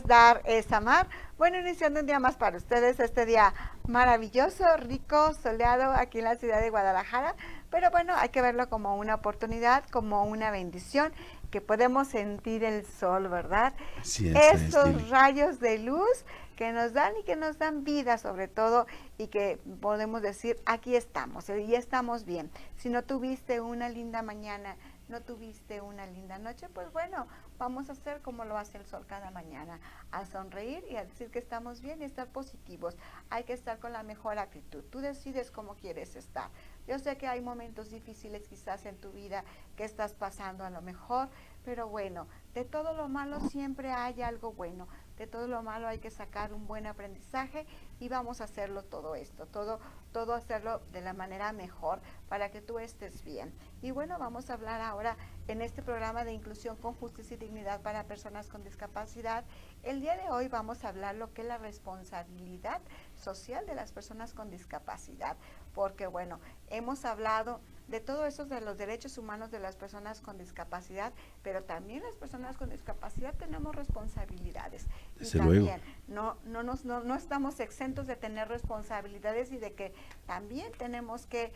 dar es amar. Bueno, iniciando un día más para ustedes, este día maravilloso, rico, soleado aquí en la ciudad de Guadalajara, pero bueno, hay que verlo como una oportunidad, como una bendición, que podemos sentir el sol, ¿verdad? Así es, Esos Lili. rayos de luz que nos dan y que nos dan vida sobre todo y que podemos decir, aquí estamos y estamos bien. Si no tuviste una linda mañana, no tuviste una linda noche, pues bueno, vamos a hacer como lo hace el sol cada mañana, a sonreír y a decir que estamos bien y estar positivos. Hay que estar con la mejor actitud. Tú decides cómo quieres estar. Yo sé que hay momentos difíciles quizás en tu vida que estás pasando a lo mejor, pero bueno, de todo lo malo siempre hay algo bueno. De todo lo malo hay que sacar un buen aprendizaje y vamos a hacerlo todo esto, todo hacerlo de la manera mejor para que tú estés bien. Y bueno, vamos a hablar ahora en este programa de inclusión con justicia y dignidad para personas con discapacidad. El día de hoy vamos a hablar lo que es la responsabilidad social de las personas con discapacidad, porque bueno, hemos hablado de todo eso de los derechos humanos de las personas con discapacidad, pero también las personas con discapacidad tenemos responsabilidades y Desde luego. también no estamos exentos de tener responsabilidades y de que también tenemos que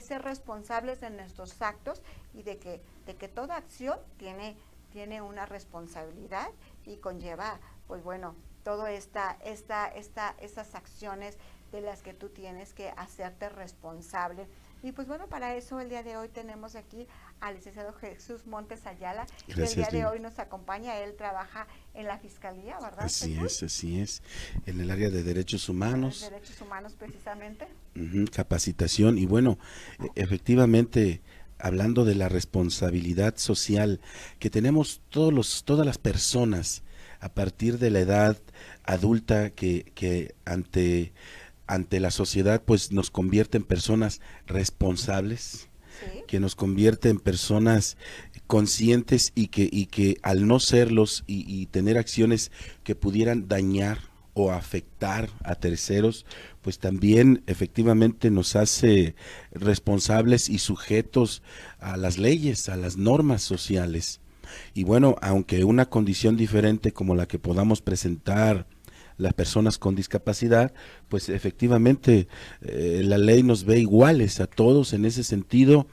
ser responsables de nuestros actos y de que toda acción tiene una responsabilidad y conlleva, pues bueno, todas estas acciones de las que tú tienes que hacerte responsable. Y pues bueno, para eso el día de hoy tenemos aquí al licenciado Jesús Montes Ayala, que el día Gracias, de Lili. hoy nos acompaña. Él trabaja en la Fiscalía, ¿verdad, Así Jesús? es, así es. En el área de derechos De humanos, Derechos Humanos precisamente. capacitación y bueno, efectivamente, hablando de la responsabilidad social que tenemos todas las personas a partir de la edad adulta que ante la sociedad pues nos convierte en personas responsables, Sí, que nos convierte en personas conscientes y que al no serlos y tener acciones que pudieran dañar o afectar a terceros, pues también efectivamente nos hace responsables y sujetos a las leyes, a las normas sociales. Y bueno, aunque una condición diferente como la que podamos presentar las personas con discapacidad, pues efectivamente la ley nos ve iguales a todos en ese sentido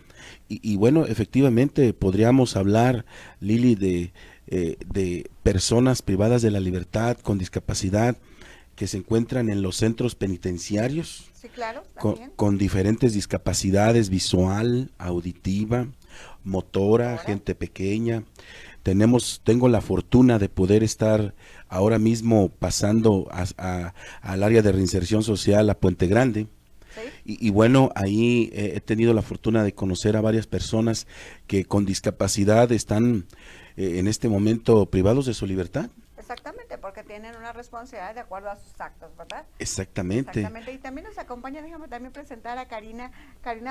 y bueno, efectivamente podríamos hablar, Lili, de personas privadas de la libertad con discapacidad que se encuentran en los centros penitenciarios sí, claro, también. con diferentes discapacidades visual, auditiva, motora, Motora. gente pequeña. Tengo la fortuna de poder estar ahora mismo pasando al área de reinserción social a Puente Grande. Sí, Y bueno, ahí he tenido la fortuna de conocer a varias personas que con discapacidad están en este momento privados de su libertad. exactamente, porque tienen una responsabilidad de acuerdo a sus actos, ¿verdad? Exactamente. Exactamente, y también nos acompaña, déjame también presentar a Karina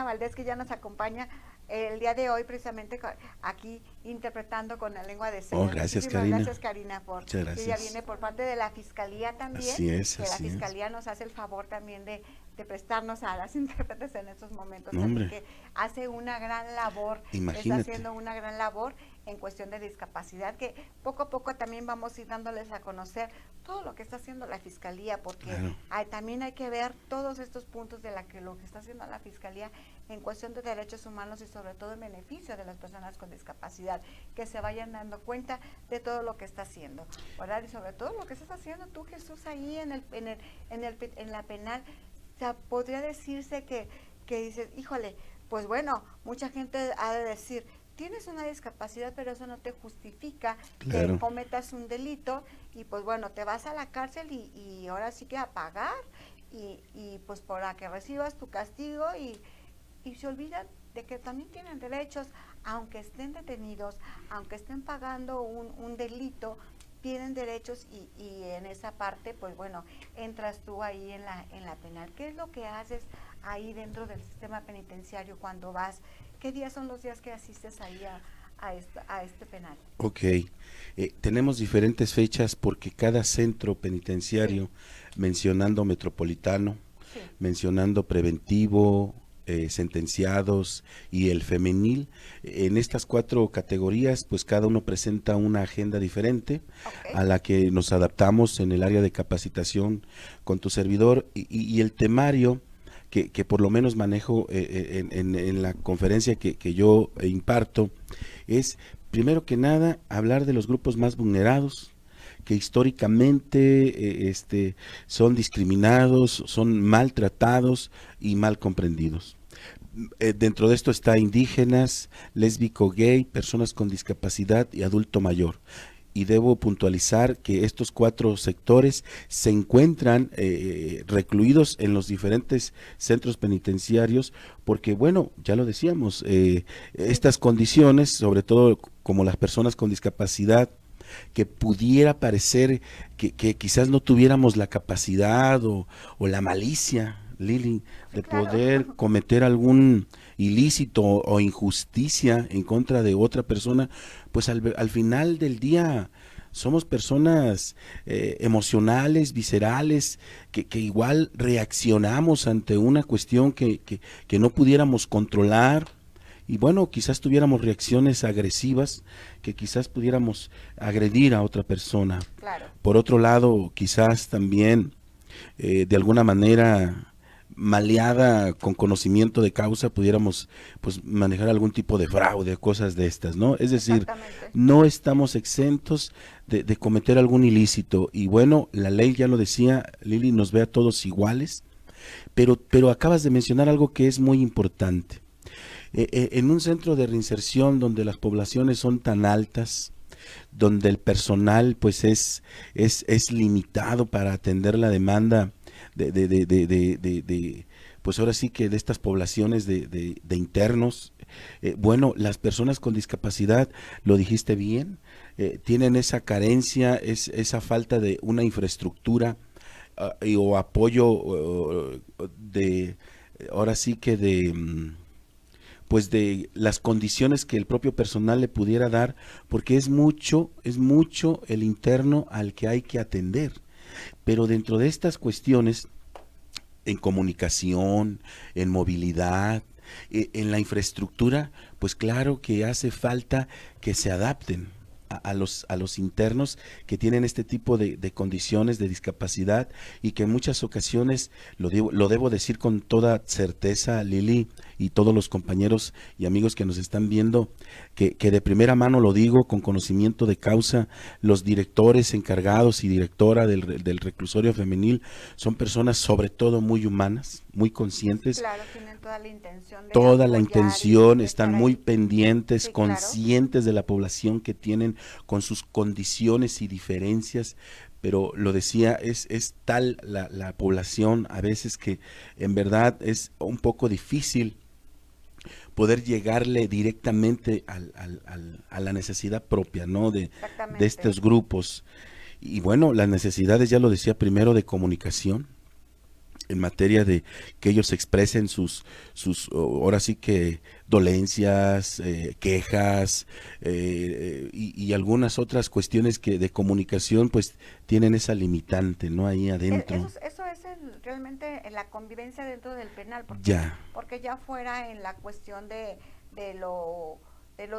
Valdés, que ya nos acompaña el día de hoy precisamente aquí interpretando con la lengua de Oh, señas. gracias, Muchísimas Karina. gracias, Karina, por Muchas que ella gracias. viene por parte de la Fiscalía también, Así es, que la así es. Fiscalía nos hace el favor también de prestarnos a las intérpretes en estos momentos No, también, hombre, que hace una gran labor, está imagínate. haciendo una gran labor en cuestión de discapacidad, que poco a poco también vamos a ir dándoles a conocer todo lo que está haciendo la Fiscalía, porque Claro, también hay que ver todos estos puntos de lo que está haciendo la Fiscalía en cuestión de derechos humanos y sobre todo en beneficio de las personas con discapacidad, que se vayan dando cuenta de todo lo que está haciendo, ¿verdad? Y sobre todo lo que estás haciendo tú, Jesús, ahí en la penal. O sea, podría decirse que dices, híjole, pues bueno, mucha gente ha de decir, tienes una discapacidad, pero eso no te justifica que claro. cometas un delito y pues bueno, te vas a la cárcel y ahora sí que a pagar y pues para que recibas tu castigo y se olvidan de que también tienen derechos, aunque estén detenidos, aunque estén pagando un delito, tienen derechos y en esa parte, pues bueno, entras tú ahí en la penal. ¿Qué es lo que haces ahí dentro del sistema penitenciario cuando vas? ¿Qué días son los días que asistes ahí a este penal? Ok. Tenemos diferentes fechas porque cada centro Sí, penitenciario, mencionando metropolitano, sí, mencionando preventivo, sentenciados y el femenil. En estas 4 categorías, pues cada uno presenta una agenda diferente a la que nos adaptamos en el área de capacitación con tu servidor y el temario que por lo menos manejo en la conferencia que yo imparto es, primero que nada, hablar de los grupos más vulnerados, que históricamente son discriminados, son maltratados y mal comprendidos. Dentro de esto está indígenas, lésbico, gay, personas con discapacidad y adulto mayor. Y debo puntualizar que estos 4 sectores se encuentran recluidos en los diferentes centros penitenciarios porque, bueno, ya lo decíamos, estas condiciones, sobre todo como las personas con discapacidad, que pudiera parecer que quizás no tuviéramos la capacidad o la malicia, Lili, de poder cometer algún ilícito o injusticia en contra de otra persona, pues al final del día somos personas emocionales, viscerales, que igual reaccionamos ante una cuestión que no pudiéramos controlar. Y bueno, quizás tuviéramos reacciones agresivas, que quizás pudiéramos agredir a otra persona. Claro. Por otro lado, quizás también de alguna manera maleada con conocimiento de causa pudiéramos pues manejar algún tipo de fraude, cosas de estas, ¿no? Es decir, no estamos exentos de cometer algún ilícito y bueno, la ley ya lo decía, Lili, nos ve a todos iguales, pero acabas de mencionar algo que es muy importante. En un centro de reinserción donde las poblaciones son tan altas, donde el personal pues es limitado para atender la demanda pues ahora sí que de estas poblaciones de internos, bueno, las personas con discapacidad, lo dijiste bien, tienen esa carencia, esa falta de una infraestructura o apoyo ahora sí que pues de las condiciones que el propio personal le pudiera dar, porque es mucho el interno al que hay que atender. Pero dentro de estas cuestiones, en comunicación, en movilidad, en la infraestructura, pues claro que hace falta que se adapten a los internos que tienen este tipo de condiciones de discapacidad y que en muchas ocasiones, lo debo decir con toda certeza, Lili, y todos los compañeros y amigos que nos están viendo, que de primera mano lo digo con conocimiento de causa, los directores encargados y directora del reclusorio femenil son personas sobre todo muy humanas, muy conscientes. Claro, tienen toda la intención de toda la apoyar intención, y están estar muy ahí. pendientes, Sí, claro. conscientes de la población que tienen con sus condiciones y diferencias, pero lo decía, es tal la población a veces que en verdad es un poco difícil poder llegarle directamente a la necesidad propia, ¿no? De Exactamente. estos grupos. Y bueno, las necesidades, ya lo decía primero, de comunicación, en materia de que ellos expresen sus ahora sí que dolencias, quejas y algunas otras cuestiones que de comunicación pues tienen esa limitante, ¿no? Ahí adentro. Eso es realmente en la convivencia dentro del penal, Ya. porque ya fuera en la cuestión de lo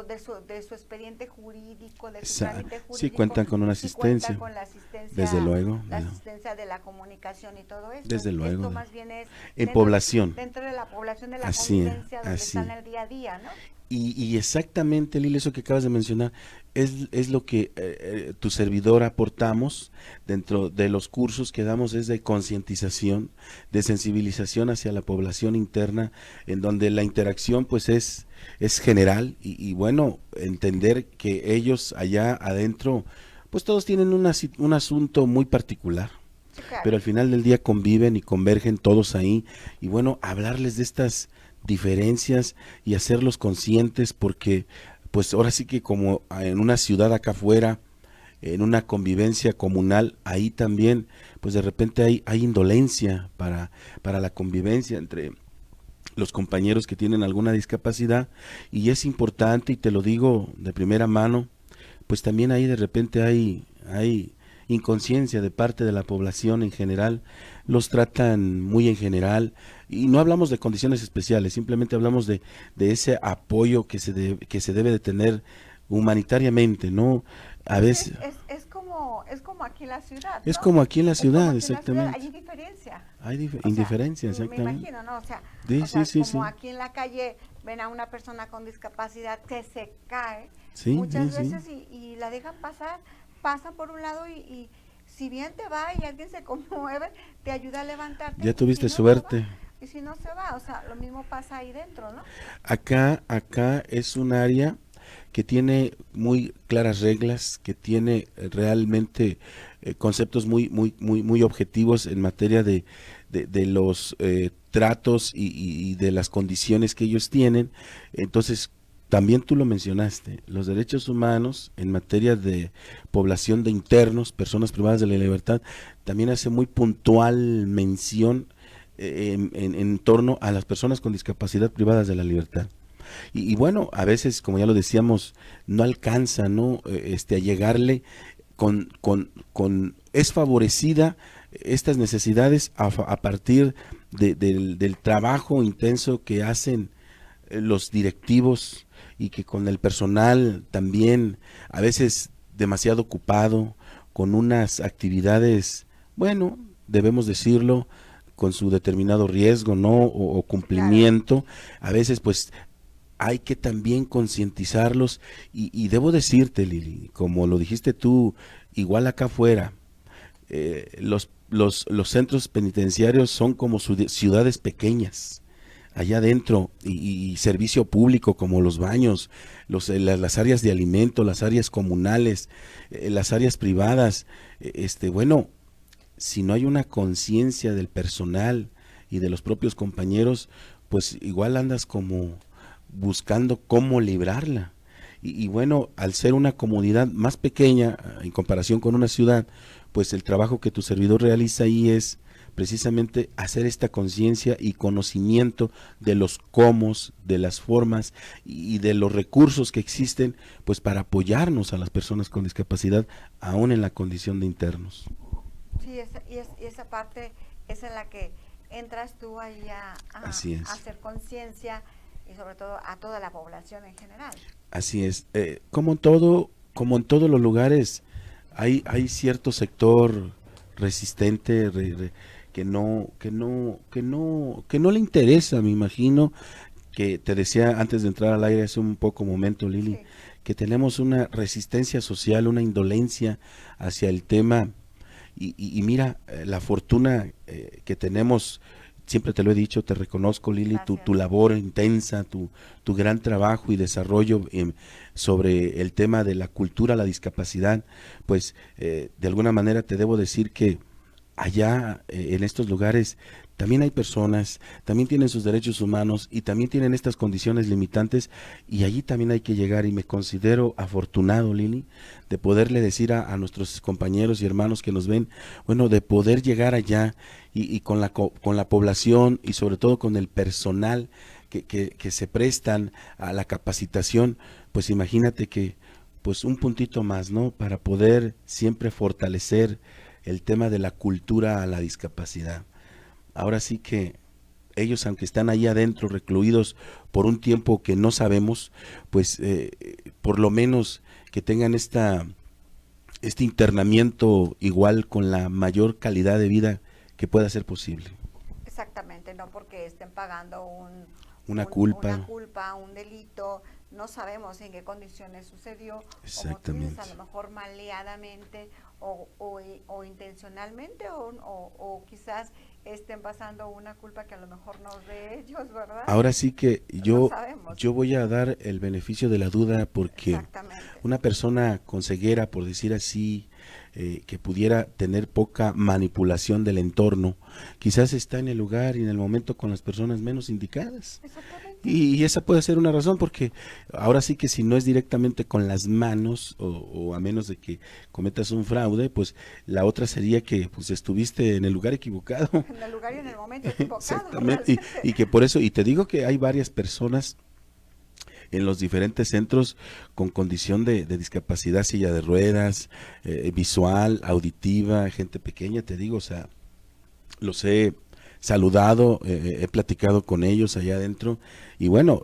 de su expediente jurídico, de su trámite jurídico. Sí cuentan con una asistencia. Sí cuentan con la asistencia. Desde luego. La asistencia de la comunicación y todo esto. Desde luego. Esto más bien es en población. Dentro de la población de la Así convivencia donde están el día a día, ¿no? Y exactamente, Lili, eso que acabas de mencionar, es lo que tu servidor aportamos dentro de los cursos que damos, es de concientización, de sensibilización hacia la población interna, en donde la interacción pues es general y bueno, entender que ellos allá adentro, pues todos tienen un asunto muy particular. Sí, claro. Pero al final del día conviven y convergen todos ahí y bueno, hablarles de estas diferencias y hacerlos conscientes porque pues ahora sí que como en una ciudad acá afuera, en una convivencia comunal, ahí también pues de repente hay indolencia para la convivencia entre los compañeros que tienen alguna discapacidad y es importante y te lo digo de primera mano, pues también ahí de repente hay inconsciencia de parte de la población en general, los tratan muy en general, y no hablamos de condiciones especiales, simplemente hablamos de ese apoyo que se debe de tener humanitariamente, ¿no? A Sí, veces es como aquí en la ciudad, es ¿no? como aquí en la Es como ciudad, aquí en la ciudad, exactamente. hay indiferencia. Hay O sea, indiferencia, me exactamente. imagino, ¿no? Sí, O sí, sea, sí, como sí. aquí en la calle ven a una persona con discapacidad que se cae Sí, sí, muchas sí. veces y la dejan pasar, pasan por un lado y si bien te va y alguien se conmueve, te ayuda a levantarte Ya y si tuviste no se va, suerte. y si no se va, o sea, lo mismo pasa ahí dentro, ¿no? Acá es un área que tiene muy claras reglas, que tiene realmente conceptos muy objetivos en materia de los tratos y de las condiciones que ellos tienen. Entonces, también tú lo mencionaste, los derechos humanos en materia de población de internos, personas privadas de la libertad, también hace muy puntual mención en torno a las personas con discapacidad privadas de la libertad. Y bueno, a veces, como ya lo decíamos, no alcanza, ¿no? A llegarle es favorecida estas necesidades a partir del trabajo intenso que hacen los directivos y que con el personal también, a veces demasiado ocupado, con unas actividades, bueno, debemos decirlo, con su determinado riesgo, ¿no? O Claro. cumplimiento, a veces pues hay que también concientizarlos y debo decirte, Lili, como lo dijiste tú, igual acá afuera, los centros penitenciarios son como ciudades pequeñas, allá adentro, y servicio público como los baños, las áreas de alimento, las áreas comunales, las áreas privadas, bueno, si no hay una conciencia del personal y de los propios compañeros, pues igual andas como buscando cómo librarla. Y bueno, al ser una comunidad más pequeña en comparación con una ciudad, pues el trabajo que tu servidor realiza ahí es precisamente hacer esta conciencia y conocimiento de los cómo, de las formas y de los recursos que existen, pues para apoyarnos a las personas con discapacidad, aún en la condición de internos. Sí, y esa parte es en la que entras tú ahí Así a es. hacer conciencia y sobre todo a toda la población en general. Así es. Como en todos los lugares, hay cierto sector resistente que no le interesa, me imagino, que te decía antes de entrar al aire hace un poco momento, Lili, Sí, que tenemos una resistencia social, una indolencia hacia el tema y mira, la fortuna que tenemos, siempre te lo he dicho, te reconozco, Lili, gracias. tu labor intensa, tu gran trabajo y desarrollo sobre el tema de la cultura, la discapacidad, pues de alguna manera te debo decir que allá en estos lugares también hay personas, también tienen sus derechos humanos y también tienen estas condiciones limitantes y allí también hay que llegar y me considero afortunado, Lili, de poderle decir a nuestros compañeros y hermanos que nos ven, bueno, de poder llegar allá y con la población y sobre todo con el personal que se prestan a la capacitación, pues imagínate que pues un puntito más, ¿no? Para poder siempre fortalecer el tema de la cultura a la discapacidad. Ahora sí que ellos, aunque están ahí adentro recluidos por un tiempo que no sabemos, pues por lo menos que tengan este internamiento igual con la mayor calidad de vida que pueda ser posible. Exactamente, no porque estén pagando Una una culpa, culpa, un delito, no sabemos en qué condiciones sucedió, como tú dices, a exactamente. lo mejor maleadamente o intencionalmente o quizás estén pasando una culpa que a lo mejor no es de ellos, ¿verdad? Ahora sí que No sabemos. yo voy a dar el beneficio de la duda porque Exactamente. una persona con ceguera, por decir así, que pudiera tener poca manipulación del entorno, quizás está en el lugar y en el momento con las personas menos indicadas. Exactamente. Y esa puede ser una razón, porque ahora sí que si no es directamente con las manos, o a menos de que cometas un fraude, pues la otra sería que pues estuviste en el lugar equivocado. En el lugar y en el momento equivocado, Exactamente. realmente. Y que por eso, y te digo que hay varias personas en los diferentes centros con condición de discapacidad, silla de ruedas, visual, auditiva, gente pequeña, te digo, o sea, los he saludado, he platicado con ellos allá adentro y bueno,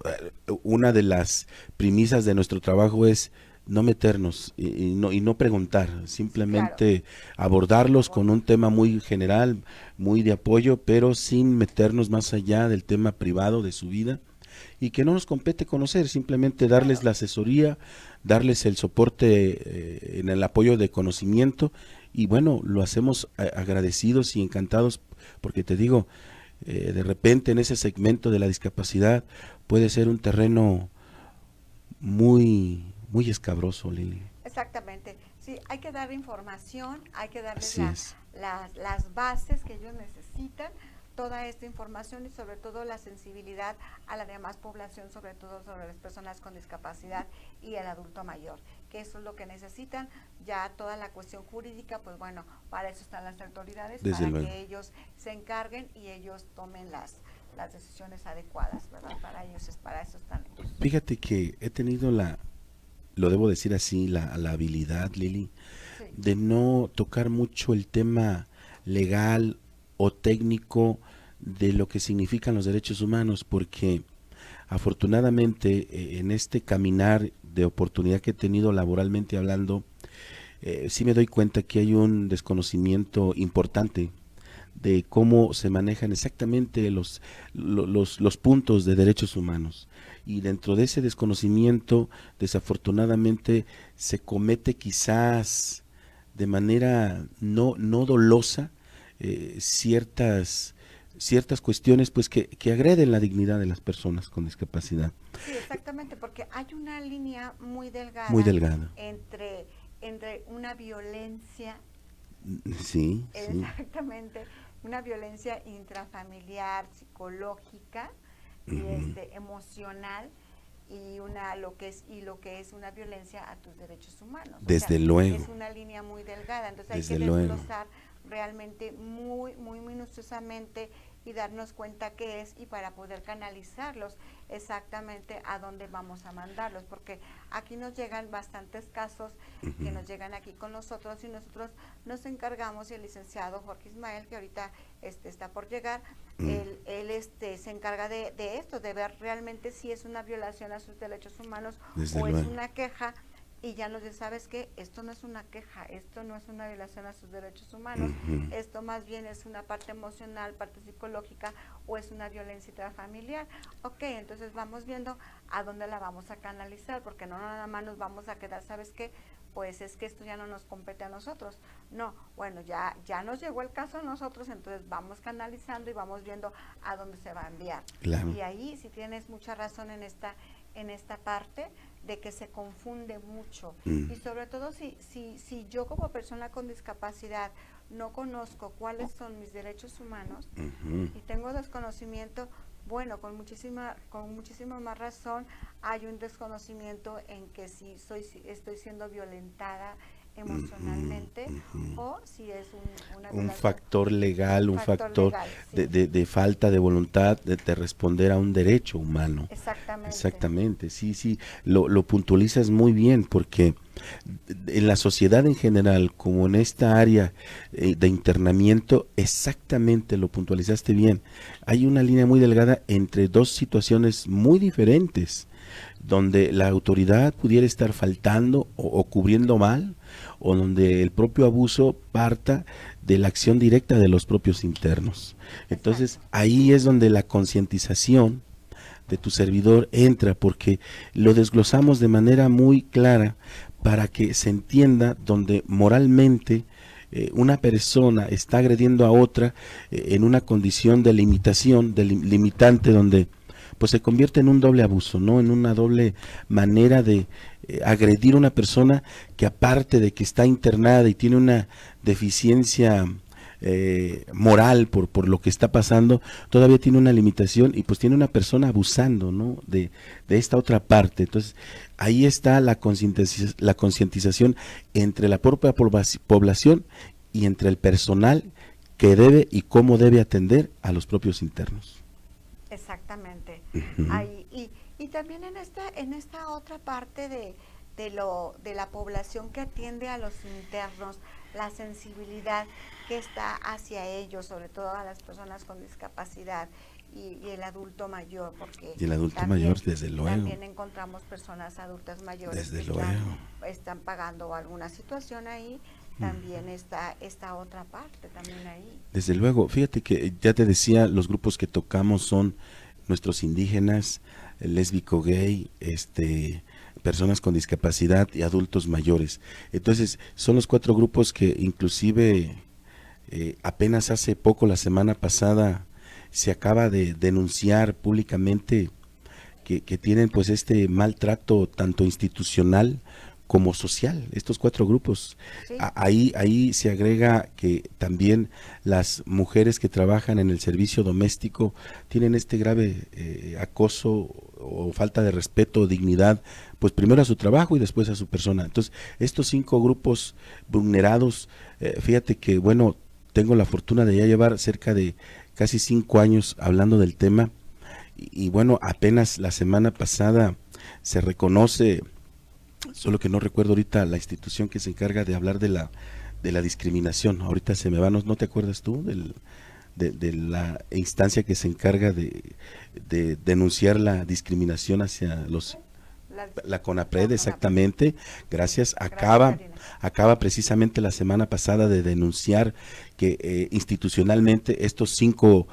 una de las premisas de nuestro trabajo es no meternos y no preguntar, simplemente abordarlos con un tema muy general, muy de apoyo, pero sin meternos más allá del tema privado de su vida y que no nos compete conocer, simplemente darles la asesoría, darles el soporte en el apoyo de conocimiento y bueno, lo hacemos agradecidos y encantados porque te digo, de repente en ese segmento de la discapacidad puede ser un terreno muy escabroso, Lili. Exactamente, sí, hay que dar información, hay que darles Así es. las bases que ellos necesitan, toda esta información y sobre todo la sensibilidad a la demás población, sobre todo sobre las personas con discapacidad y el adulto mayor, que eso es lo que necesitan. Ya toda la cuestión jurídica, pues bueno, para eso están las autoridades, Desde para luego. que ellos se encarguen y ellos tomen las decisiones adecuadas, ¿verdad? Para eso están ellos. Fíjate que he tenido lo debo decir así, la habilidad, Lili, Sí. de no tocar mucho el tema legal o técnico de lo que significan los derechos humanos, porque afortunadamente en este caminar de oportunidad que he tenido laboralmente hablando, sí me doy cuenta que hay un desconocimiento importante de cómo se manejan exactamente los puntos de derechos humanos. Y dentro de ese desconocimiento, desafortunadamente, se comete quizás de manera no dolosa ciertas cuestiones pues que agreden la dignidad de las personas con discapacidad. Sí, exactamente, porque hay una línea muy delgada, Muy delgada. entre una violencia, Sí, sí. exactamente, una violencia intrafamiliar, psicológica y emocional y lo que es una violencia a tus derechos humanos. Desde luego. Es una línea muy delgada, entonces Desde hay que luego. desglosar realmente muy minuciosamente y darnos cuenta qué es y para poder canalizarlos exactamente a dónde vamos a mandarlos, porque aquí nos llegan bastantes casos que nos llegan aquí con nosotros y nosotros nos encargamos, y el licenciado Jorge Ismael, que ahorita está por llegar, él se encarga de esto, de ver realmente si es una violación a sus derechos humanos Desde o luego. es una queja. Y ya nos dice, ¿sabes qué? Esto no es una queja, esto no es una violación a sus derechos humanos, esto más bien es una parte emocional, parte psicológica o es una violencia intrafamiliar. Ok, entonces vamos viendo a dónde la vamos a canalizar, porque no nada más nos vamos a quedar, ¿sabes qué? Pues es que esto ya no nos compete a nosotros. No, bueno, ya nos llegó el caso a nosotros, entonces vamos canalizando y vamos viendo a dónde se va a enviar. Claro. Y ahí sí tienes mucha razón en esta parte de que se confunde mucho y sobre todo si yo como persona con discapacidad no conozco cuáles son mis derechos humanos y tengo desconocimiento, bueno, con muchísima más razón hay un desconocimiento en que si estoy siendo violentada emocionalmente o si es un factor legal, un factor legal, sí. Sí. de falta de voluntad de responder a un derecho humano. Exactamente. Sí, lo puntualizas muy bien, porque en la sociedad en general, como en esta área de internamiento, exactamente lo puntualizaste bien. Hay una línea muy delgada entre dos situaciones muy diferentes, donde la autoridad pudiera estar faltando o cubriendo mal, o donde el propio abuso parta de la acción directa de los propios internos. Entonces, Exacto. Ahí es donde la concientización de tu servidor entra, porque lo desglosamos de manera muy clara para que se entienda donde moralmente una persona está agrediendo a otra en una condición de limitación, limitante, donde pues se convierte en un doble abuso, ¿no? En una doble manera de agredir a una persona que, aparte de que está internada y tiene una deficiencia moral por lo que está pasando, todavía tiene una limitación y pues tiene una persona abusando, ¿no? de esta otra parte. Entonces ahí está la concientización entre la propia población y entre el personal que debe y cómo debe atender a los propios internos. Exactamente. importante Ujú. ahí. Y también en esta otra parte de la población que atiende a los internos, la sensibilidad que está hacia ellos, sobre todo a las personas con discapacidad y el adulto mayor, porque Y el adulto mayor, también, desde luego, también encontramos personas adultas mayores desde que luego. están pagando alguna situación ahí. También está esta otra parte también ahí. Desde luego, fíjate que ya te decía, los grupos que tocamos son nuestros indígenas, lésbico, gay, personas con discapacidad y adultos mayores. Entonces, son los 4 grupos que inclusive apenas hace poco, la semana pasada, se acaba de denunciar públicamente que tienen pues este maltrato tanto institucional como social, estos 4 grupos. Sí, Ahí se agrega que también las mujeres que trabajan en el servicio doméstico tienen este grave acoso o falta de respeto o dignidad, pues primero a su trabajo y después a su persona. Entonces, estos 5 grupos vulnerados, fíjate que, bueno, tengo la fortuna de ya llevar cerca de casi 5 años hablando del tema y bueno, apenas la semana pasada se reconoce, solo que no recuerdo ahorita la institución que se encarga de hablar de la discriminación. Ahorita se me va, ¿no te acuerdas tú de la instancia que se encarga de denunciar la discriminación hacia la CONAPRED? Exactamente, gracias. gracias, Karina. Acaba precisamente la semana pasada de denunciar que institucionalmente estos 5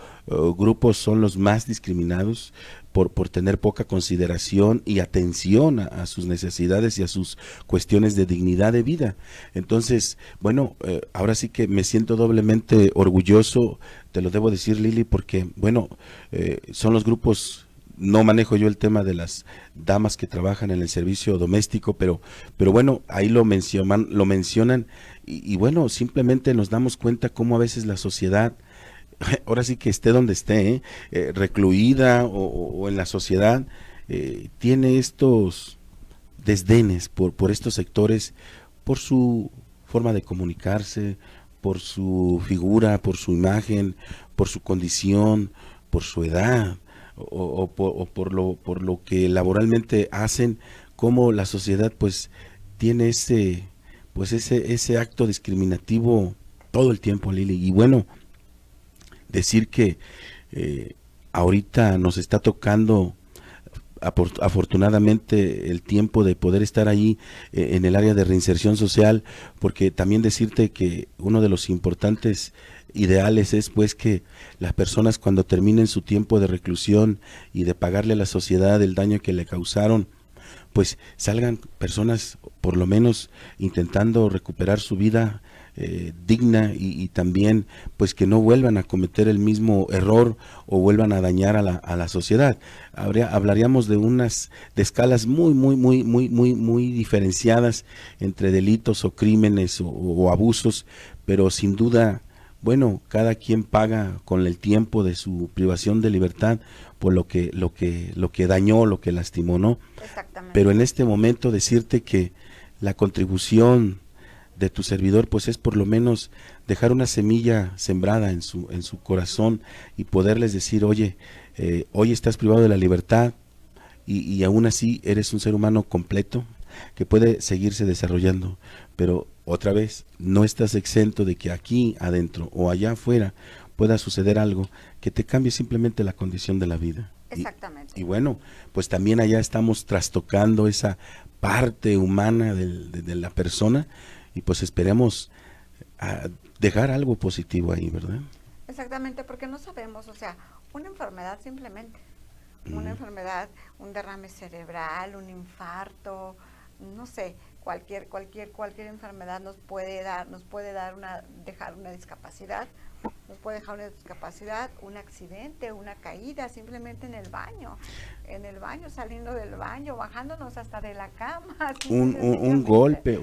grupos son los más discriminados por tener poca consideración y atención a sus necesidades y a sus cuestiones de dignidad de vida. Entonces, bueno, ahora sí que me siento doblemente orgulloso, te lo debo decir, Lili, porque, bueno, son los grupos. No manejo yo el tema de las damas que trabajan en el servicio doméstico, pero bueno, ahí lo mencionan y bueno, simplemente nos damos cuenta cómo a veces la sociedad, ahora sí que esté donde esté, recluida o en la sociedad, tiene estos desdenes por estos sectores, por su forma de comunicarse, por su figura, por su imagen, por su condición, por su edad o por lo que laboralmente hacen, como la sociedad pues tiene ese acto discriminativo todo el tiempo, Lili. Y bueno, decir que ahorita nos está tocando afortunadamente el tiempo de poder estar ahí en el área de reinserción social, porque también decirte que uno de los importantes ideales es pues que las personas cuando terminen su tiempo de reclusión y de pagarle a la sociedad el daño que le causaron, pues salgan personas por lo menos intentando recuperar su vida digna y también pues que no vuelvan a cometer el mismo error o vuelvan a dañar a la sociedad. Hablaríamos de escalas muy diferenciadas entre delitos o crímenes o abusos, pero sin duda, bueno, cada quien paga con el tiempo de su privación de libertad por lo que dañó, lo que lastimó, ¿no? Exactamente. Pero en este momento decirte que la contribución de tu servidor pues es por lo menos dejar una semilla sembrada en su corazón y poderles decir, oye, hoy estás privado de la libertad y aún así eres un ser humano completo que puede seguirse desarrollando, pero otra vez no estás exento de que aquí adentro o allá afuera pueda suceder algo que te cambie simplemente la condición de la vida. Exactamente. Y bueno, pues también allá estamos trastocando esa parte humana de la persona y pues esperemos dejar algo positivo ahí, ¿verdad? Exactamente, porque no sabemos, o sea, una enfermedad simplemente, una enfermedad, un derrame cerebral, un infarto, no sé, cualquier enfermedad nos puede dar dejar una discapacidad, un accidente, una caída, simplemente en el baño, saliendo del baño, bajándonos hasta de la cama. Un golpe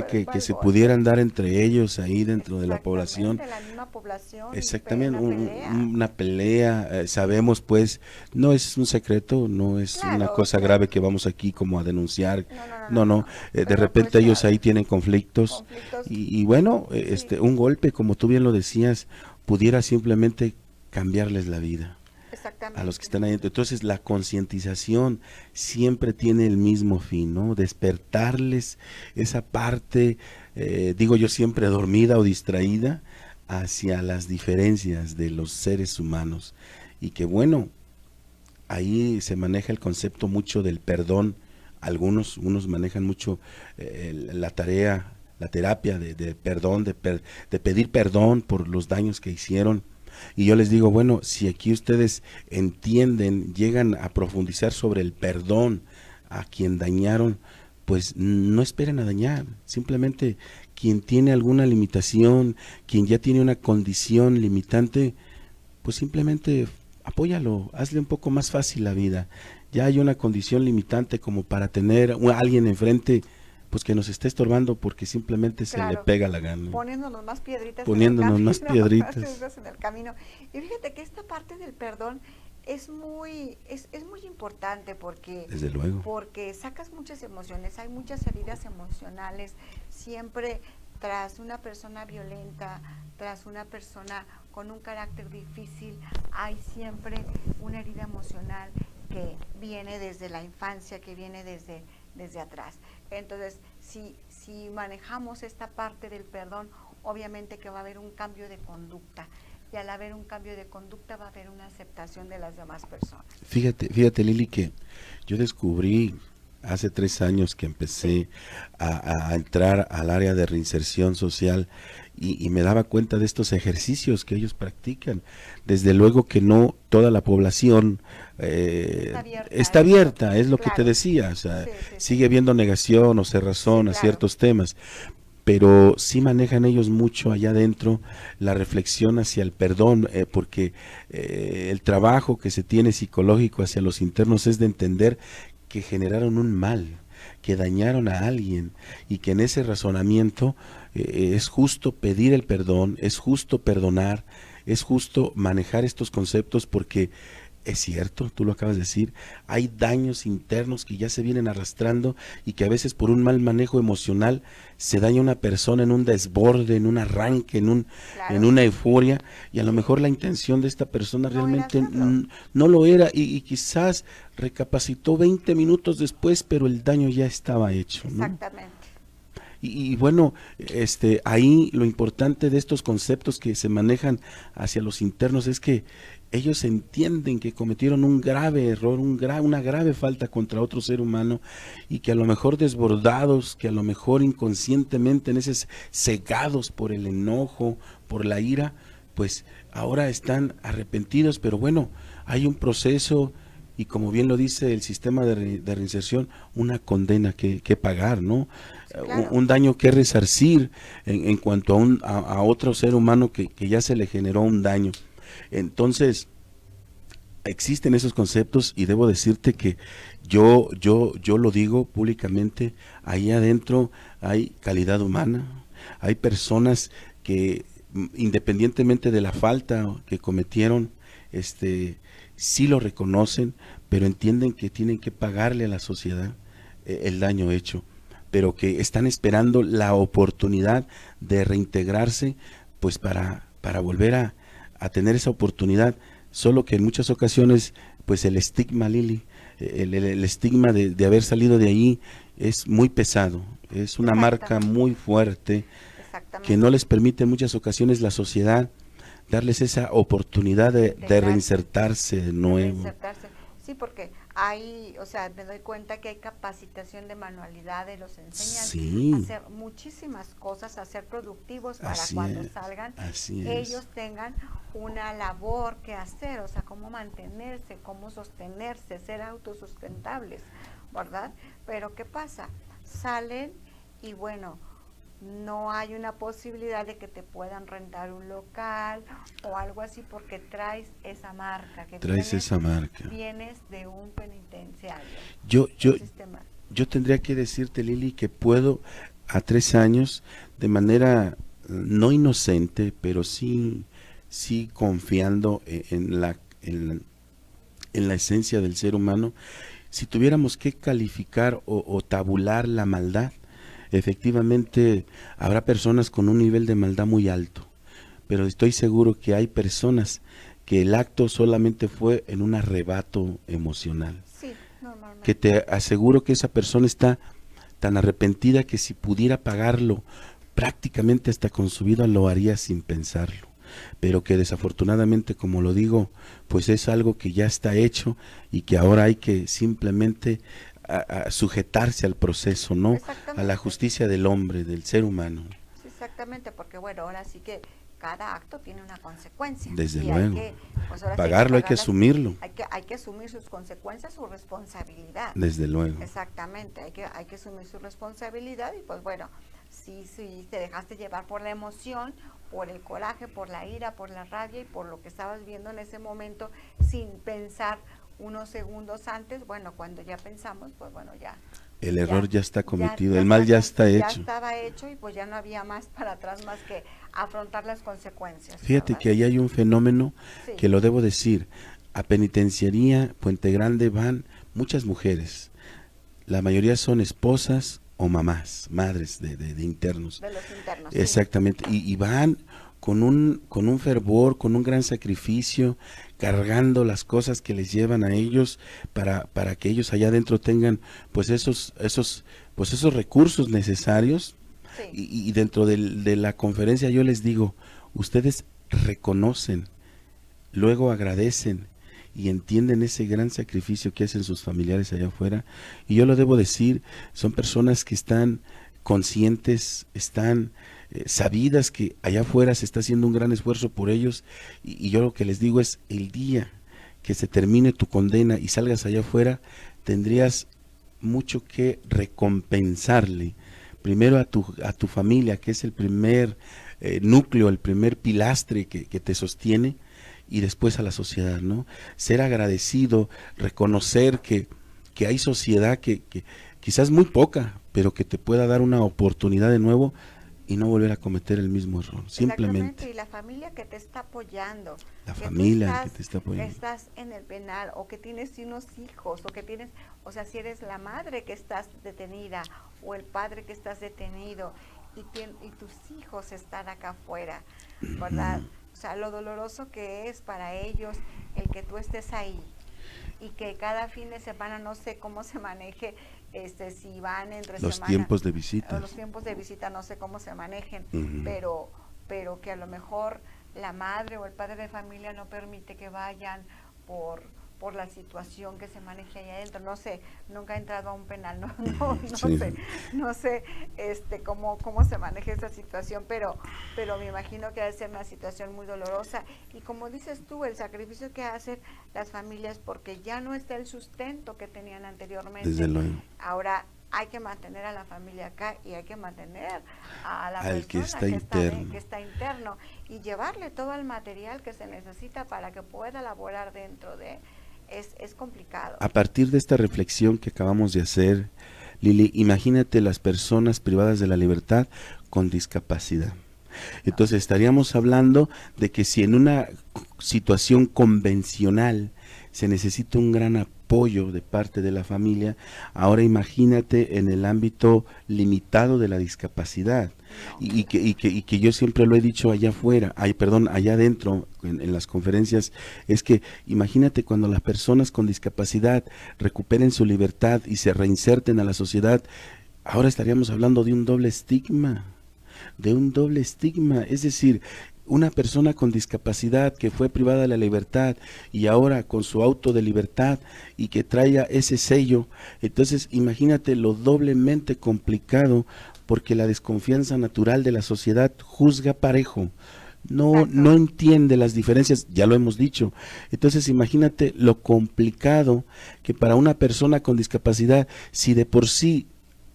que se pudieran dar entre ellos ahí dentro de la población. La misma población. Exactamente, Una pelea. una pelea. Sabemos pues, no es un secreto, no es Claro, una cosa grave que vamos aquí como a denunciar. No. De repente pues, ellos ahí tienen conflictos y bueno, sí. un golpe, como tú bien lo decías, pudiera simplemente cambiarles la vida. a los que están ahí adentro. Entonces la concientización siempre tiene el mismo fin, ¿no? Despertarles esa parte, digo yo siempre dormida o distraída, hacia las diferencias de los seres humanos. Y que bueno, ahí se maneja el concepto mucho del perdón. Unos manejan mucho la tarea, la terapia de perdón, de pedir perdón por los daños que hicieron. Y yo les digo, bueno, si aquí ustedes entienden, llegan a profundizar sobre el perdón a quien dañaron, pues no esperen a dañar. Simplemente quien tiene alguna limitación, quien ya tiene una condición limitante, pues simplemente apóyalo, hazle un poco más fácil la vida. Ya hay una condición limitante como para tener a alguien enfrente, pues que nos esté estorbando porque simplemente se le pega la gana. Poniéndonos más piedritas Poniéndonos en el más camino, piedritas. más en el camino. Y fíjate que esta parte del perdón es muy importante porque, desde luego, porque sacas muchas emociones, hay muchas heridas emocionales, siempre tras una persona violenta, tras una persona con un carácter difícil, hay siempre una herida emocional que viene desde la infancia, que viene desde atrás. Entonces, si manejamos esta parte del perdón, obviamente que va a haber un cambio de conducta. Y al haber un cambio de conducta va a haber una aceptación de las demás personas. Fíjate Lili, que yo descubrí hace 3 años que empecé a entrar al área de reinserción social y me daba cuenta de estos ejercicios que ellos practican. Desde luego que no toda la población está abierta, es lo que te decía, o sea, sigue habiendo negación o cerrazón a ciertos temas, pero sí manejan ellos mucho allá adentro la reflexión hacia el perdón, porque el trabajo que se tiene psicológico hacia los internos es de entender que generaron un mal, que dañaron a alguien y que en ese razonamiento es justo pedir el perdón, es justo perdonar, es justo manejar estos conceptos porque es cierto, tú lo acabas de decir, hay daños internos que ya se vienen arrastrando y que a veces por un mal manejo emocional se daña una persona en un desborde, en un arranque, en una euforia, y a lo mejor la intención de esta persona realmente no lo era y quizás recapacitó 20 minutos después, pero el daño ya estaba hecho, ¿no? Exactamente. Y bueno, ahí lo importante de estos conceptos que se manejan hacia los internos es que ellos entienden que cometieron un grave error, una grave falta contra otro ser humano y que a lo mejor desbordados, que a lo mejor inconscientemente en esos cegados por el enojo, por la ira, pues ahora están arrepentidos, pero bueno, hay un proceso y como bien lo dice el sistema de reinserción, una condena que pagar, ¿no? Sí, claro. Un daño que resarcir en cuanto a otro ser humano que ya se le generó un daño. Entonces, existen esos conceptos y debo decirte que yo lo digo públicamente, ahí adentro hay calidad humana, hay personas que independientemente de la falta que cometieron, sí lo reconocen, pero entienden que tienen que pagarle a la sociedad el daño hecho, pero que están esperando la oportunidad de reintegrarse, pues para volver a tener esa oportunidad, solo que en muchas ocasiones, pues el estigma, Lili, el estigma de haber salido de ahí es muy pesado, es una marca muy fuerte que no les permite en muchas ocasiones la sociedad darles esa oportunidad de reinsertarse de nuevo. Sí, porque hay, o sea, me doy cuenta que hay capacitación de manualidades, los enseñan a hacer muchísimas cosas, a ser productivos para cuando salgan, ellos tengan una labor que hacer, o sea, cómo mantenerse, cómo sostenerse, ser autosustentables, ¿verdad? Pero ¿qué pasa? Salen y bueno, no hay una posibilidad de que te puedan rentar un local o algo así porque traes esa marca. Vienes de un penitenciario. Yo tendría que decirte, Lili, que puedo a 3 años, de manera no inocente, pero sí confiando en la esencia del ser humano, si tuviéramos que calificar o tabular la maldad, efectivamente habrá personas con un nivel de maldad muy alto, pero estoy seguro que hay personas que el acto solamente fue en un arrebato emocional. Sí, normalmente. Que te aseguro que esa persona está tan arrepentida que si pudiera pagarlo prácticamente hasta con su vida lo haría sin pensarlo, pero que desafortunadamente, como lo digo, pues es algo que ya está hecho y que ahora hay que simplemente a sujetarse al proceso, ¿no? A la justicia del hombre, del ser humano. Sí, exactamente, porque bueno, ahora sí que cada acto tiene una consecuencia. Desde y luego. pues ahora Pagarlo, sí hay que asumirlo. Hay que asumir sus consecuencias, su responsabilidad. Desde luego. Exactamente, hay que asumir su responsabilidad y pues bueno, si te dejaste llevar por la emoción, por el coraje, por la ira, por la rabia y por lo que estabas viendo en ese momento sin pensar unos segundos antes, bueno, cuando ya pensamos, pues bueno, ya. El error ya está cometido, ya el mal ya está ya hecho. estaba hecho y pues ya no había más para atrás más que afrontar las consecuencias. Fíjate ¿verdad? que ahí hay un fenómeno Sí. que lo debo decir. A penitenciaría Puente Grande van muchas mujeres. La mayoría son esposas o mamás, madres de internos. De los internos. Exactamente. Sí. Y van con un fervor, con un gran sacrificio, cargando las cosas que les llevan a ellos para que ellos allá adentro tengan pues esos recursos necesarios. Sí. Y dentro de la conferencia yo les digo, ustedes reconocen, luego agradecen y entienden ese gran sacrificio que hacen sus familiares allá afuera. Y yo lo debo decir, son personas que están conscientes, están sabidas que allá afuera se está haciendo un gran esfuerzo por ellos. Y yo lo que les digo es, el día que se termine tu condena y salgas allá afuera, tendrías mucho que recompensarle. Primero a tu familia, que es el primer núcleo, el primer pilastre que te sostiene, y después a la sociedad, ¿no? Ser agradecido, reconocer que hay sociedad que quizás muy poca, pero que te pueda dar una oportunidad de nuevo y no volver a cometer el mismo error, simplemente. Y la familia que te está apoyando. La familia que te está apoyando. Que estás en el penal o que tienes unos hijos o que tienes, o sea, si eres la madre que estás detenida o el padre que estás detenido y tus hijos están acá afuera, ¿verdad? O sea, lo doloroso que es para ellos el que tú estés ahí y que cada fin de semana, no sé cómo se maneje, si van entre los semana, tiempos de visita. Los tiempos de visita no sé cómo se manejen, Uh-huh. pero que a lo mejor la madre o el padre de familia no permite que vayan por la situación que se maneja ahí adentro. No sé, nunca he entrado a un penal, Sí. no sé cómo se maneja esa situación, pero me imagino que debe ser una situación muy dolorosa. Y como dices tú, el sacrificio que hacen las familias porque ya no está el sustento que tenían anteriormente. Desde luego. Ahora hay que mantener a la familia acá y hay que mantener a la al persona que está interno y llevarle todo el material que se necesita para que pueda laborar dentro de... Es complicado. A partir de esta reflexión que acabamos de hacer, Lili, imagínate las personas privadas de la libertad con discapacidad. Entonces estaríamos hablando de que si en una situación convencional se necesita un gran apoyo de parte de la familia, ahora imagínate en el ámbito limitado de la discapacidad. Y que yo siempre lo he dicho allá afuera, allá adentro en las conferencias, es que imagínate cuando las personas con discapacidad recuperen su libertad y se reinserten a la sociedad, ahora estaríamos hablando de un doble estigma, es decir, una persona con discapacidad que fue privada de la libertad y ahora con su auto de libertad y que traiga ese sello, entonces imagínate lo doblemente complicado, porque la desconfianza natural de la sociedad juzga parejo, no entiende las diferencias, ya lo hemos dicho. Entonces imagínate lo complicado que para una persona con discapacidad, si de por sí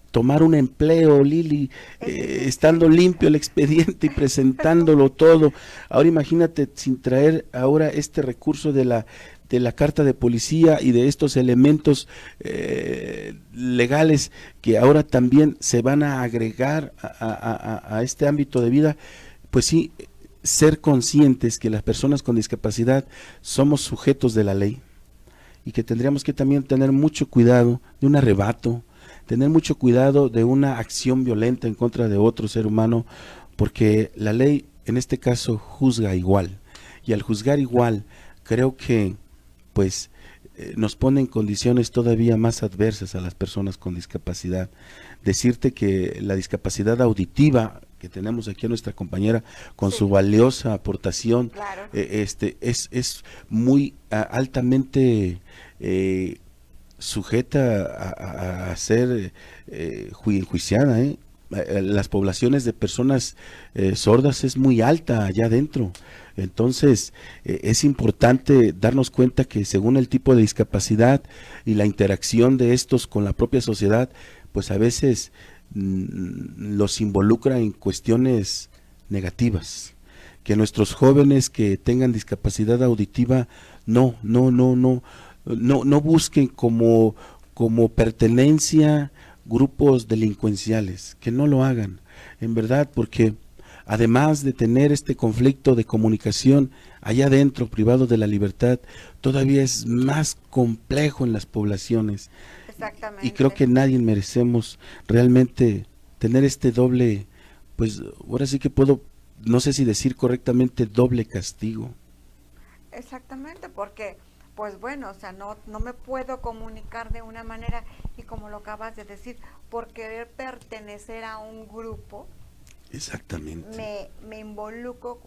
tomar un empleo, Lili, estando limpio el expediente y presentándolo todo, ahora imagínate sin traer ahora este recurso de la carta de policía y de estos elementos legales que ahora también se van a agregar a este ámbito de vida, pues sí, ser conscientes que las personas con discapacidad somos sujetos de la ley y que tendríamos que también tener mucho cuidado de un arrebato, tener mucho cuidado de una acción violenta en contra de otro ser humano, porque la ley en este caso juzga igual. y al juzgar igual, creo que pues nos pone en condiciones todavía más adversas a las personas con discapacidad. Decirte que la discapacidad auditiva que tenemos aquí a nuestra compañera con Sí. su valiosa aportación, Claro. es muy altamente sujeta a ser enjuiciada, las poblaciones de personas sordas es muy alta allá adentro. Entonces, es importante darnos cuenta que según el tipo de discapacidad y la interacción de estos con la propia sociedad, pues a veces los involucra en cuestiones negativas. Que nuestros jóvenes que tengan discapacidad auditiva no busquen como pertenencia grupos delincuenciales, que no lo hagan, en verdad, porque además de tener este conflicto de comunicación allá adentro, privado de la libertad, todavía es más complejo en las poblaciones. Exactamente. Y creo que nadie merecemos realmente tener este doble, pues ahora sí que puedo, no sé si decir correctamente, doble castigo. Exactamente, porque, pues bueno, o sea, no me puedo comunicar de una manera, y como lo acabas de decir, por querer pertenecer a un grupo, Exactamente. me involucro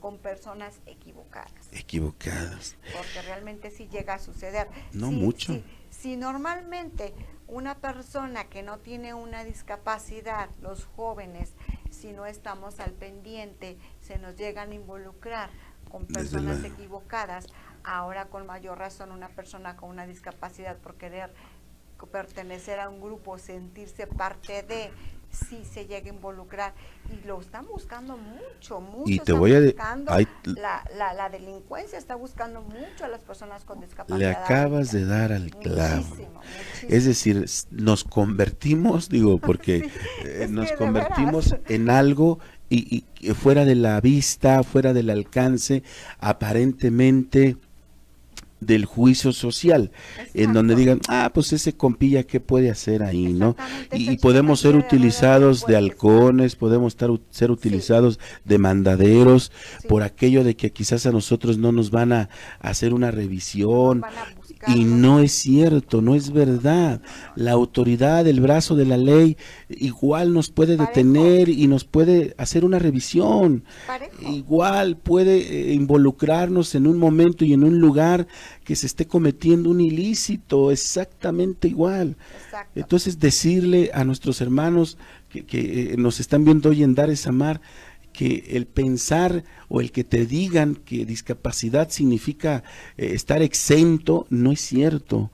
con personas equivocadas. Equivocadas. Porque realmente sí llega a suceder. No mucho. Si normalmente una persona que no tiene una discapacidad, los jóvenes, si no estamos al pendiente, se nos llegan a involucrar con personas equivocadas, ahora con mayor razón una persona con una discapacidad por querer pertenecer a un grupo, sentirse parte de, sí se llega a involucrar, y lo están buscando mucho Y te están voy a buscando, la delincuencia está buscando mucho a las personas con discapacidad. Le acabas de dar al clavo. Muchísimo. Es decir, nos convertimos, digo, porque sí, nos convertimos en algo y fuera de la vista, fuera del alcance, aparentemente del juicio social. Exacto. En donde digan, pues ese compilla, ¿qué puede hacer ahí, no? Y podemos ser utilizados de halcones, podemos ser utilizados de mandaderos, por aquello de que quizás a nosotros no nos van a hacer una revisión, y no es cierto, no es verdad. La autoridad, el brazo de la ley, igual nos puede detener y nos puede hacer una revisión. Igual puede involucrarnos en un momento y en un lugar que se esté cometiendo un ilícito, exactamente igual. Exacto. Entonces, decirle a nuestros hermanos que nos están viendo hoy en Dar es Amar, que el pensar o el que te digan que discapacidad significa estar exento, no es cierto.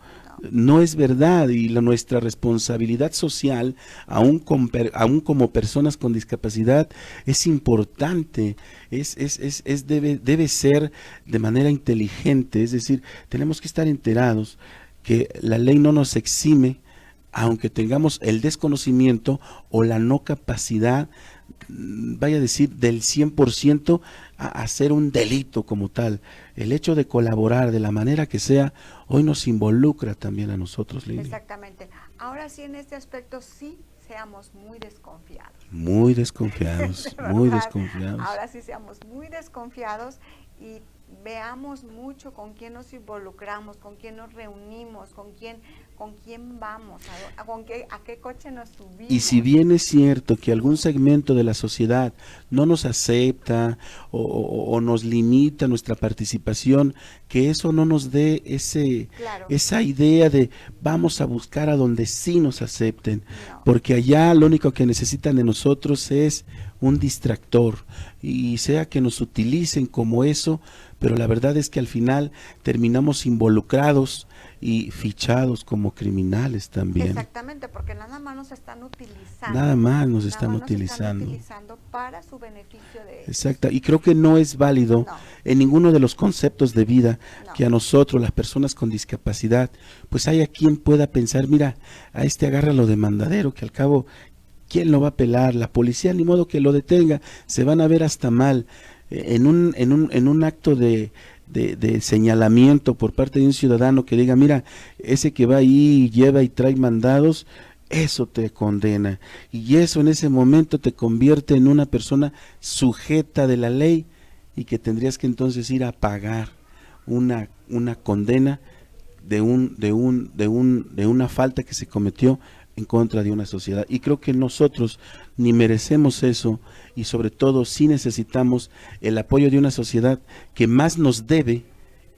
No es verdad, y nuestra responsabilidad social, aún como personas con discapacidad, es importante, debe ser de manera inteligente. Es decir, tenemos que estar enterados que la ley no nos exime, aunque tengamos el desconocimiento o la no capacidad, vaya a decir, del 100% a hacer un delito como tal. El hecho de colaborar de la manera que sea, hoy nos involucra también a nosotros, Lili. Exactamente. Ahora sí, en este aspecto sí seamos muy desconfiados. Muy desconfiados, muy desconfiados. Ahora sí seamos muy desconfiados y veamos mucho con quién nos involucramos, con quién nos reunimos, con quién vamos, a qué coche nos subimos. Y si bien es cierto que algún segmento de la sociedad no nos acepta o nos limita nuestra participación, que eso no nos dé esa idea de vamos a buscar a donde sí nos acepten, porque allá lo único que necesitan de nosotros es un distractor, y sea que nos utilicen como eso, pero la verdad es que al final terminamos involucrados y fichados como criminales también. Exactamente, porque nada más nos están utilizando. Nada más nos están utilizando. Para su beneficio de ellos. Exacto, y creo que no es válido en ninguno de los conceptos de vida que a nosotros, las personas con discapacidad, pues haya quien pueda pensar, mira, a este agárralo de mandadero, que al cabo, ¿quién lo va a pelar? La policía, ni modo que lo detenga, se van a ver hasta mal. En un acto de señalamiento por parte de un ciudadano que diga, mira, ese que va ahí lleva y trae mandados, eso te condena, y eso en ese momento te convierte en una persona sujeta de la ley, y que tendrías que entonces ir a pagar una condena de una falta que se cometió en contra de una sociedad. Y creo que nosotros ni merecemos eso, y sobre todo sí necesitamos el apoyo de una sociedad que más nos debe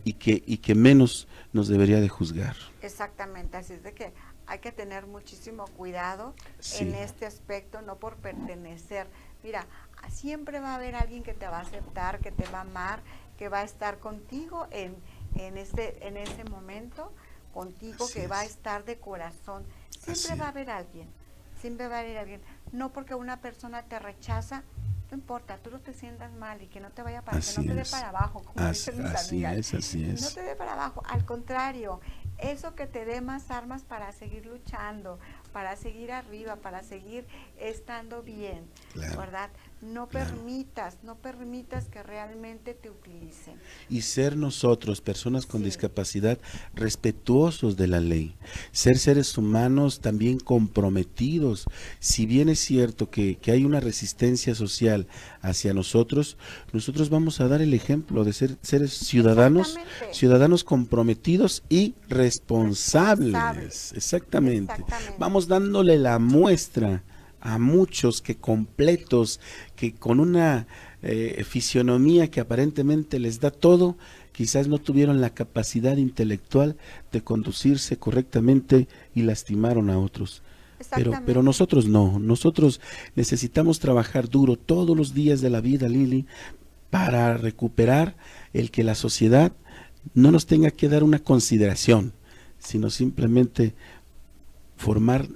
y que menos nos debería de juzgar. Exactamente, así es de que hay que tener muchísimo cuidado Sí. en este aspecto, no por pertenecer. Mira, siempre va a haber alguien que te va a aceptar, que te va a amar, que va a estar contigo en ese momento, contigo, Así que va a es. estar de corazón. Siempre Así va a es. haber alguien, siempre va a haber alguien. No porque una persona te rechaza, no importa, tú no te sientas mal y que no te vaya para, que no Así te dé es. para abajo, como dicen mis Así amigas. es, así No es. te dé para abajo, al contrario, eso que te dé más armas para seguir luchando, para seguir arriba, para seguir estando bien, Claro, ¿verdad? No claro. no permitas que realmente te utilicen. Y ser nosotros, personas con Sí, discapacidad, respetuosos de la ley, ser seres humanos también comprometidos. Si bien es cierto que hay una resistencia social hacia nosotros, nosotros vamos a dar el ejemplo de ser seres ciudadanos, exactamente, ciudadanos comprometidos y responsables, responsables. Exactamente. exactamente. Vamos dándole la muestra a muchos que completos, que con una fisionomía que aparentemente les da todo, quizás no tuvieron la capacidad intelectual de conducirse correctamente y lastimaron a otros. Pero Exactamente. nosotros no, nosotros necesitamos trabajar duro todos los días de la vida, Lili, para recuperar el que la sociedad no nos tenga que dar una consideración, sino simplemente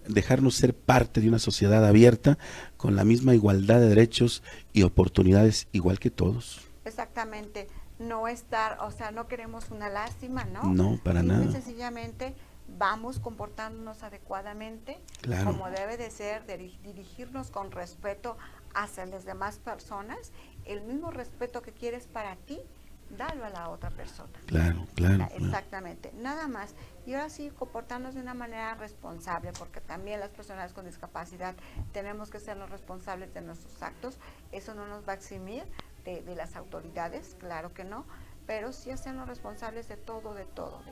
dejarnos ser parte de una sociedad abierta con la misma igualdad de derechos y oportunidades igual que todos. Exactamente, no estar, o sea, no queremos una lástima, ¿no? No, para Simple y nada. sencillamente vamos comportándonos adecuadamente, Claro, como debe de ser, dirigirnos con respeto hacia las demás personas, el mismo respeto que quieres para ti, dalo a la otra persona. claro, claro, claro. Exactamente, nada más. Y ahora sí, comportarnos de una manera responsable, porque también las personas con discapacidad tenemos que ser los responsables de nuestros actos. Eso no nos va a eximir de las autoridades, claro que no, pero sí hacernos responsables de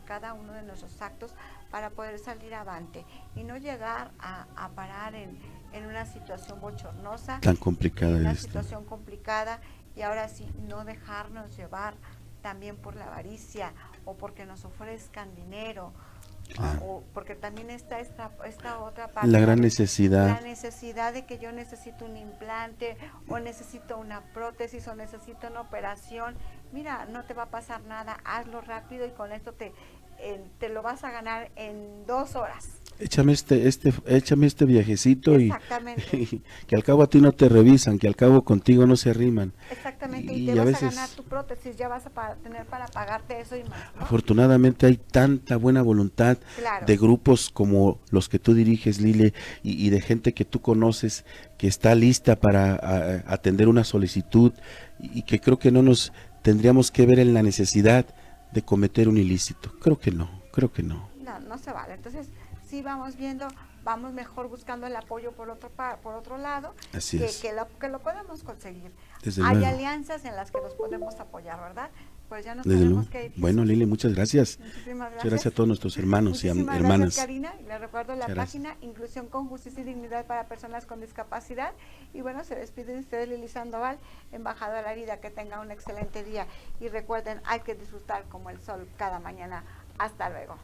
cada uno de nuestros actos para poder salir avante y no llegar a parar en una situación bochornosa, Tan en complicada una es esta. situación complicada, y ahora sí, no dejarnos llevar también por la avaricia o porque nos ofrezcan dinero, Claro. o porque también está esta otra La parte, gran la necesidad. necesidad de que yo necesito un implante o necesito una prótesis o necesito una operación. Mira, no te va a pasar nada, hazlo rápido y con esto te lo vas a ganar en 2 horas. Échame este viajecito Exactamente. y que al cabo a ti no te revisan, que al cabo contigo no se arriman. Exactamente, y te Y a vas a ganar veces, tu prótesis, ya vas a tener para pagarte eso y más, ¿no? afortunadamente, hay tanta buena voluntad Claro, de grupos como los que tú diriges, Lile, y de gente que tú conoces que está lista para atender una solicitud, y que creo que no nos tendríamos que ver en la necesidad de cometer un ilícito. Creo que no, creo que no. no, no se vale. Entonces, sí vamos viendo, vamos mejor buscando el apoyo por otro lado, Así es, que lo podemos conseguir. desde Hay luego. alianzas en las que nos podemos apoyar, ¿verdad? Pues ya nos Desde luego. tenemos que ir, Bueno, Jesús. Lili, muchas gracias. Muchísimas Muchas gracias a gracias. todos nuestros hermanos y Muchísimas gracias, hermanas. Karina. Les recuerdo la Muchas gracias. página Inclusión con Justicia y Dignidad para Personas con Discapacidad. Y bueno, se despide de ustedes Lili Sandoval, embajadora de la vida. Que tenga un excelente día. Y recuerden, hay que disfrutar como el sol cada mañana. Hasta luego.